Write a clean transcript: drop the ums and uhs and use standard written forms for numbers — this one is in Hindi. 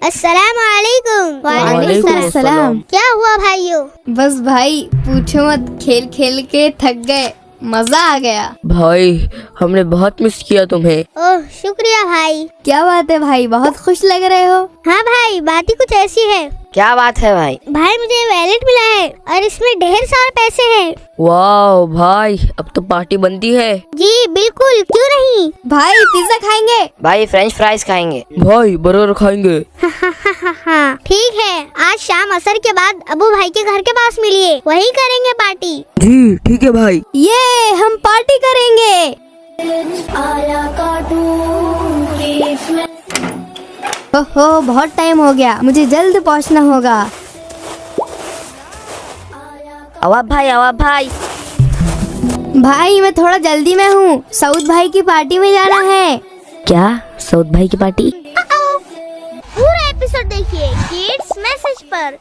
अस्सलामुअलैकुम। वालेकुम सलाम। क्या हुआ भाइयों? बस भाई पूछो मत, खेल खेल के थक गए, मजा आ गया। भाई हमने बहुत मिस किया तुम्हें। ओह शुक्रिया भाई। क्या बात है भाई, बहुत खुश लग रहे हो। हाँ भाई, बात ही कुछ ऐसी है। क्या बात है भाई? भाई मुझे वैलेट मिला है और इसमें ढेर सारे पैसे हैं। वाह भाई, अब तो पार्टी बनती है। जी बिल्कुल, क्यों नहीं। भाई पिज्जा खाएंगे। भाई फ्रेंच फ्राइज खाएंगे। भाई बर्गर खाएंगे। ठीक है, आज शाम असर के बाद अबू भाई के घर के पास मिलिए, वहीं करेंगे पार्टी। जी ठीक है भाई। ये हम पार्टी करेंगे। ओहो बहुत टाइम हो गया, मुझे जल्द पहुंचना होगा। अवाब भाई। भाई मैं थोड़ा जल्दी में हूँ, सऊद भाई की पार्टी में जाना है। क्या सऊद भाई की पार्टी? पूरा एपिसोड देखिए किड्स मैसेज पर।